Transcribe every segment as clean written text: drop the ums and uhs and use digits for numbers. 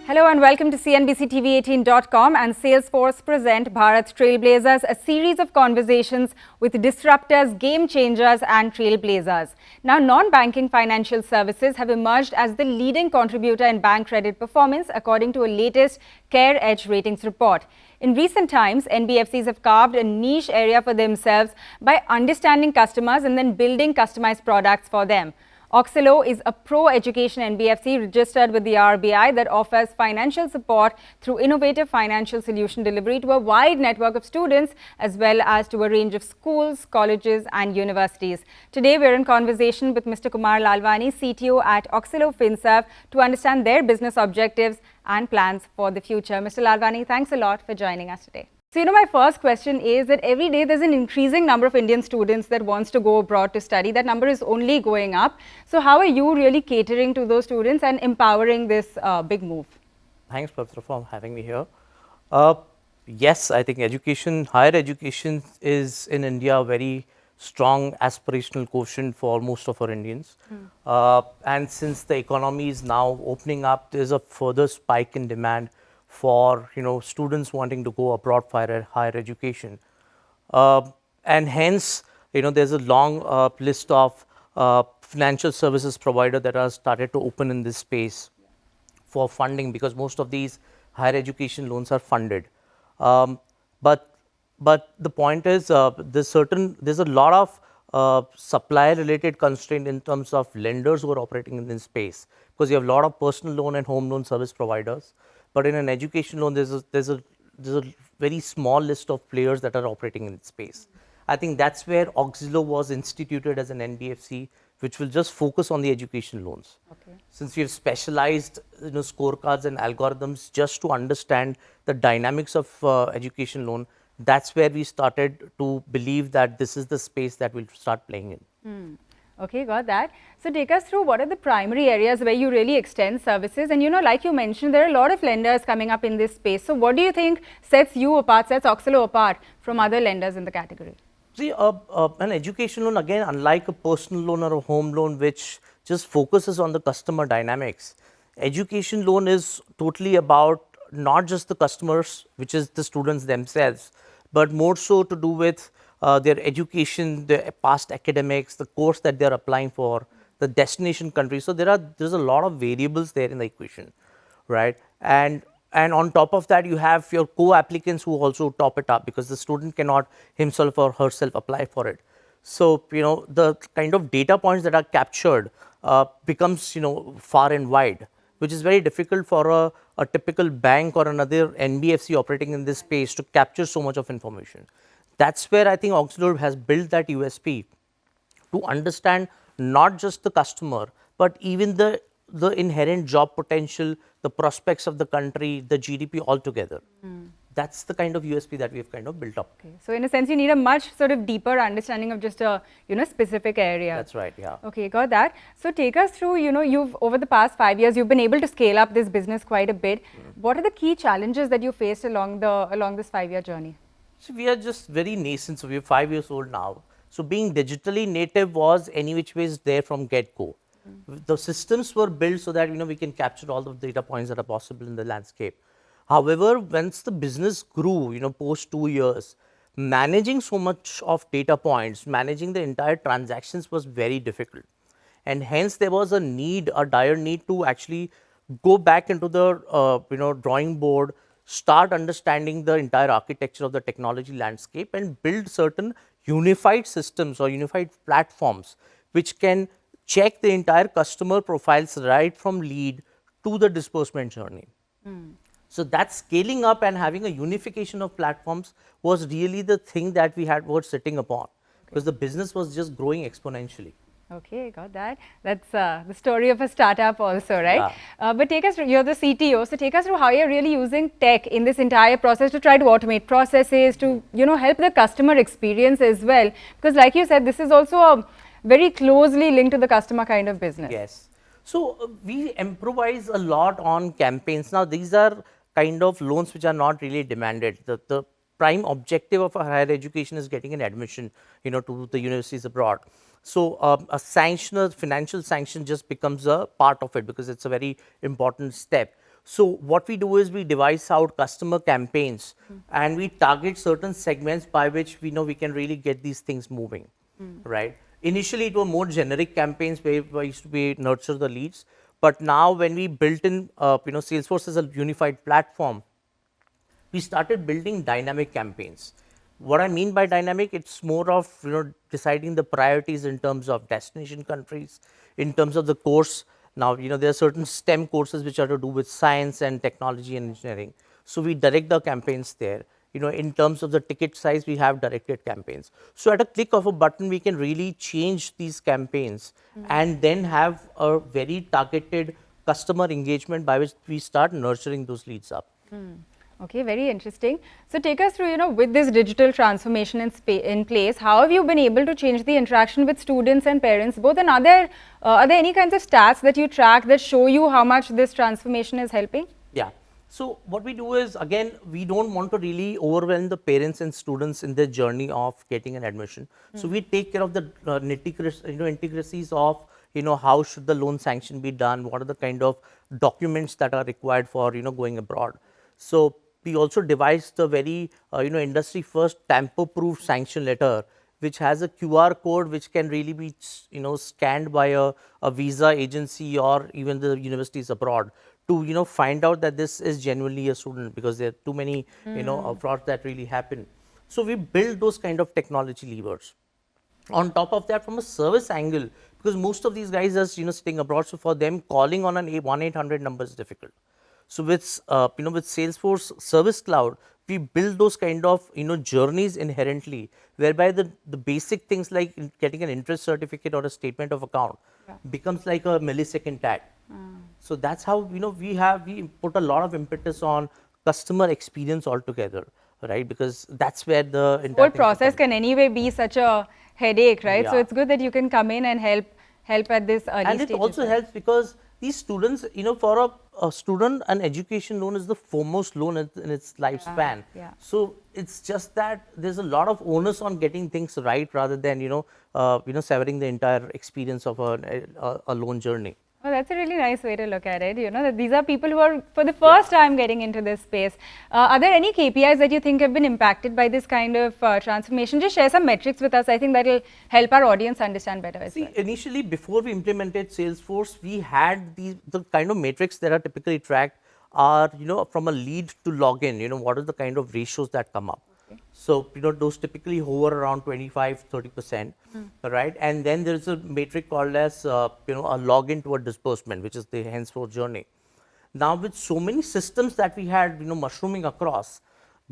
Hello and welcome to CNBC-TV18.com and Salesforce present Bharat's Trailblazers, a series of conversations with disruptors, game changers and trailblazers. Now, non-banking financial services have emerged as the leading contributor in bank credit performance according to a latest Care Edge ratings report. In recent times, NBFCs have carved a niche area for themselves by understanding customers and then building customized products for them. Auxilo is a pro-education NBFC registered with the RBI that offers financial support through innovative financial solution delivery to a wide network of students as well as to a range of schools, colleges and universities. Today, we're in conversation with Mr. Kumar Lalwani, CTO at Auxilo Finserve, to understand their business objectives and plans for the future. Mr. Lalwani, thanks a lot for joining us today. So, my first question is that every day there's an increasing number of Indian students that wants to go abroad to study. That number is only going up. So, how are you really catering to those students and empowering this big move? Thanks, Pavitra, for having me here. Yes, I think higher education is in India a very strong aspirational quotient for most of our Indians. And since the economy is now opening up, there's a further spike in demand for students wanting to go abroad for higher education, and hence there's a long list of financial services provider that are started to open in this space for funding, because most of these higher education loans are funded. But the point is there's a lot of supply related constraint in terms of lenders who are operating in this space, because you have a lot of personal loan and home loan service providers. But in an education loan, there's a very small list of players that are operating in its space. I think that's where Auxilo was instituted as an NBFC, which will just focus on the education loans. Okay. Since we have specialized scorecards and algorithms just to understand the dynamics of education loan, that's where we started to believe that this is the space that we'll start playing in. Okay, got that. So take us through what are the primary areas where you really extend services, and like you mentioned, there are a lot of lenders coming up in this space. So what do you think sets Auxilo apart from other lenders in the category? See, an education loan, again, unlike a personal loan or a home loan, which just focuses on the customer dynamics, education loan is totally about not just the customers, which is the students themselves, but more so to do with their education, their past academics, the course that they're applying for, the destination country. So there's a lot of variables there in the equation, right? And on top of that, you have your co-applicants who also top it up, because the student cannot himself or herself apply for it. So the kind of data points that are captured becomes far and wide, which is very difficult for a typical bank or another NBFC operating in this space to capture so much of information. That's where I think Auxilo has built that USP to understand not just the customer, but even the inherent job potential, the prospects of the country, the GDP altogether. That's the kind of USP that we have kind of built up. Okay. So in a sense, you need a much sort of deeper understanding of just a specific area. That's right, yeah. Okay, got that. So take us through, you've over the past 5 years, you've been able to scale up this business quite a bit. What are the key challenges that you faced along this 5-year journey? So we are just very nascent, so we are 5 years old now. So being digitally native was any which ways there from get-go. The systems were built so that we can capture all the data points that are possible in the landscape. However, once the business grew, post 2 years, managing so much of data points, managing the entire transactions was very difficult. And hence there was a dire need to actually go back into the drawing board, start understanding the entire architecture of the technology landscape and build certain unified systems or unified platforms which can check the entire customer profiles right from lead to the disbursement journey. So that scaling up and having a unification of platforms was really the thing that were sitting upon, because the business was just growing exponentially. Okay, got that. That's the story of a startup also, right? Yeah. But take us through, you're the CTO, so take us through how you're really using tech in this entire process to try to automate processes, to help the customer experience as well. Because like you said, this is also a very closely linked to the customer kind of business. Yes. So we improvise a lot on campaigns. Now these are kind of loans which are not really demanded. The prime objective of a higher education is getting an admission, to the universities abroad. So a financial sanction just becomes a part of it, because it's a very important step. So what we do is we devise out customer campaigns and we target certain segments by which we know we can really get these things moving, right? Initially, it were more generic campaigns where we used to be nurture the leads, but now when we built in, Salesforce as a unified platform, we started building dynamic campaigns. What I mean by dynamic, it's more of deciding the priorities in terms of destination countries, in terms of the course. Now there are certain STEM courses which are to do with science and technology and engineering. So we direct the campaigns there. In terms of the ticket size, we have directed campaigns. So at a click of a button, we can really change these campaigns and then have a very targeted customer engagement by which we start nurturing those leads up. Okay, very interesting. So take us through, with this digital transformation in place, how have you been able to change the interaction with students and parents both, and are there any kinds of stats that you track that show you how much this transformation is helping? Yeah. So what we do is, again, we don't want to really overwhelm the parents and students in their journey of getting an admission. So we take care of the intricacies of, how should the loan sanction be done? What are the kind of documents that are required for, going abroad? So we also devised the very, industry first tamper-proof sanction letter, which has a QR code which can really be, scanned by a visa agency or even the universities abroad to, find out that this is genuinely a student, because there are too many, frauds that really happen. So we build those kind of technology levers. On top of that, from a service angle, because most of these guys are, sitting abroad, so for them calling on an 1-800 number is difficult. So with with Salesforce Service Cloud, we build those kind of journeys inherently, whereby the basic things like getting an interest certificate or a statement of account becomes like a millisecond tag. So that's how we put a lot of impetus on customer experience altogether, right? Because that's where the whole process can anyway be such a headache, right? Yeah. So it's good that you can come in and help at this early and stage. it also helps because these students, for a student, an education loan is the foremost loan in its lifespan. Yeah. So it's just that there's a lot of onus on getting things right rather than severing the entire experience of a loan journey. Well, that's a really nice way to look at it, that these are people who are for the first time getting into this space. Are there any KPIs that you think have been impacted by this kind of transformation? Just share some metrics with us. I think that will help our audience understand better as well. Initially, before we implemented Salesforce, we had the kind of metrics that are typically tracked are, from a lead to login, what are the kind of ratios that come up. So, those typically hover around 25-30%, right? And then there is a metric called as, a login to a disbursement, which is the henceforth journey. Now, with so many systems that we had, mushrooming across,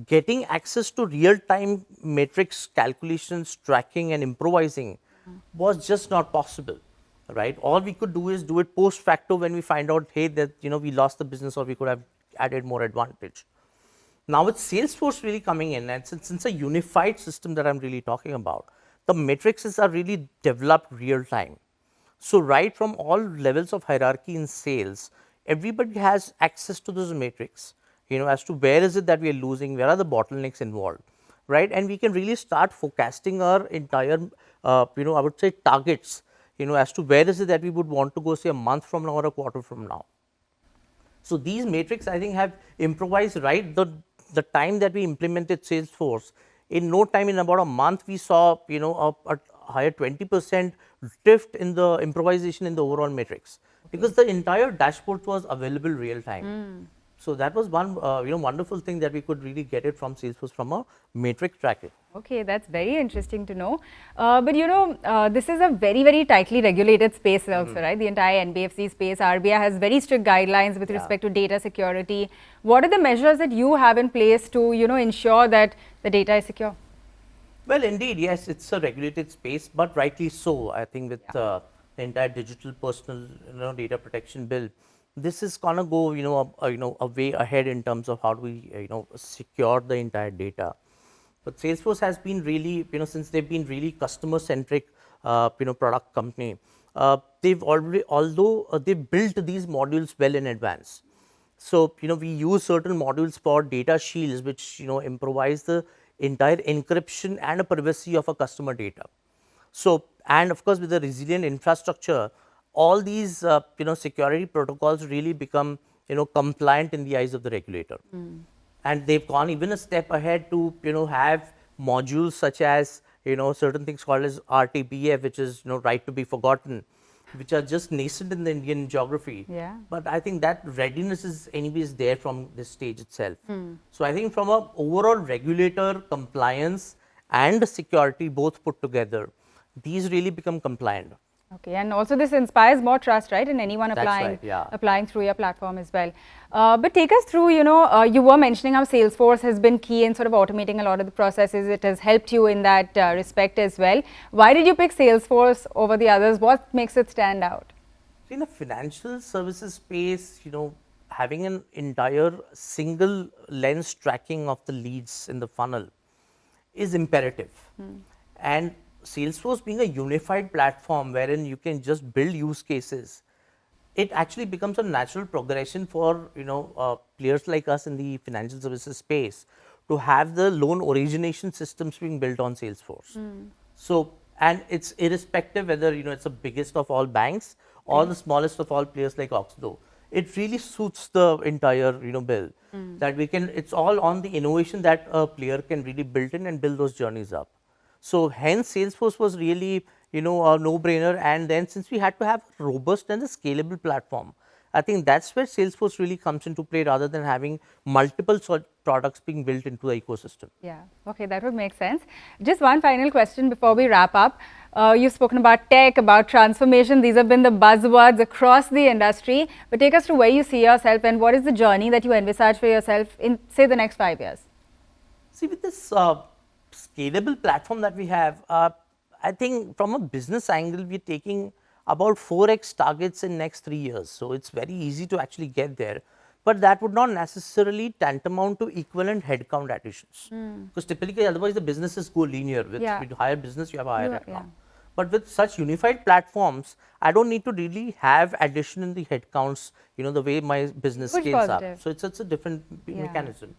getting access to real-time metrics, calculations, tracking, and improvising was just not possible, right? All we could do is do it post facto when we find out, hey, that, we lost the business or we could have added more advantage. Now with Salesforce really coming in, and since a unified system that I'm really talking about, the metrics are really developed real time. So right from all levels of hierarchy in sales, everybody has access to those metrics, as to where is it that we are losing, where are the bottlenecks involved, right? And we can really start forecasting our entire, I would say targets, as to where is it that we would want to go, say a month from now or a quarter from now. So these metrics, I think, have improvised right the time that we implemented Salesforce. In no time, in about a month, we saw a higher 20% drift in the improvisation in the overall metrics, because the entire dashboard was available real time. So that was one wonderful thing that we could really get it from Salesforce from a metric tracking. Okay, that's very interesting to know. But this is a very, very tightly regulated space also, right? The entire NBFC space. RBI has very strict guidelines with respect to data security. What are the measures that you have in place to, ensure that the data is secure? Well, indeed, yes, it's a regulated space, but rightly so. I think with the entire digital personal data protection bill, this is gonna go a way ahead in terms of how do we secure the entire data. But Salesforce has been really since they've been really customer centric product company, they've already, although they built these modules well in advance. So we use certain modules for data shields which improvise the entire encryption and privacy of a customer data. So, and of course with the resilient infrastructure, all these security protocols really become compliant in the eyes of the regulator. And they've gone even a step ahead to, have modules such as, certain things called as RTBF, which is, right to be forgotten, which are just nascent in the Indian geography. Yeah. But I think that readiness is anyways there from this stage itself. So I think from a overall regulator, compliance and security both put together, these really become compliant. Okay, and also this inspires more trust, right, in anyone applying, right, yeah. applying through your platform as well. But take us through, you were mentioning how Salesforce has been key in sort of automating a lot of the processes. It has helped you in that respect as well. Why did you pick Salesforce over the others? What makes it stand out? In the financial services space, having an entire single lens tracking of the leads in the funnel is imperative. And Salesforce being a unified platform wherein you can just build use cases, it actually becomes a natural progression for players like us in the financial services space to have the loan origination systems being built on Salesforce. So, and it's irrespective whether it's the biggest of all banks or the smallest of all players like Auxilo. It really suits the entire bill that we can. It's all on the innovation that a player can really build in and build those journeys up. So hence Salesforce was really, a no-brainer, and then since we had to have a robust and a scalable platform, I think that's where Salesforce really comes into play rather than having multiple products being built into the ecosystem. Yeah, okay, that would make sense. Just one final question before we wrap up. You've spoken about tech, about transformation. These have been the buzzwords across the industry. But take us to where you see yourself and what is the journey that you envisage for yourself in, say, the next 5 years? See, with this scalable platform that we have, I think from a business angle, we're taking about 4x targets in next 3 years. So it's very easy to actually get there. But that would not necessarily tantamount to equivalent headcount additions. Because typically, otherwise the businesses go linear. With higher business, you have a higher headcount. But with such unified platforms, I don't need to really have addition in the headcounts, the way my business scales up. So it's a different mechanism.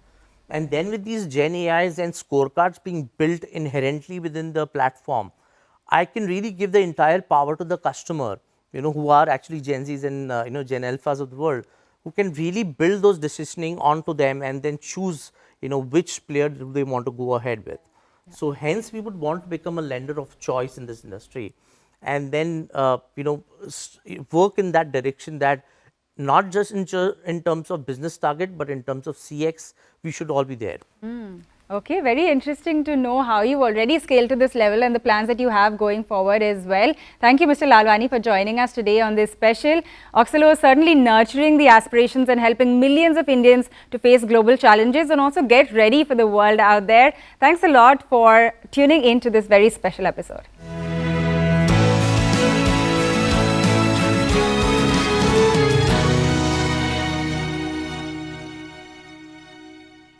And then with these Gen AIs and scorecards being built inherently within the platform, I can really give the entire power to the customer, who are actually Gen Zs and, Gen Alphas of the world, who can really build those decisioning onto them and then choose, which player do they want to go ahead with. So hence we would want to become a lender of choice in this industry and then, work in that direction that not just in terms of business target, but in terms of CX, we should all be there. Okay, very interesting to know how you've already scaled to this level and the plans that you have going forward as well. Thank you, Mr. Lalwani, for joining us today on this special. Auxilo is certainly nurturing the aspirations and helping millions of Indians to face global challenges and also get ready for the world out there. Thanks a lot for tuning in to this very special episode.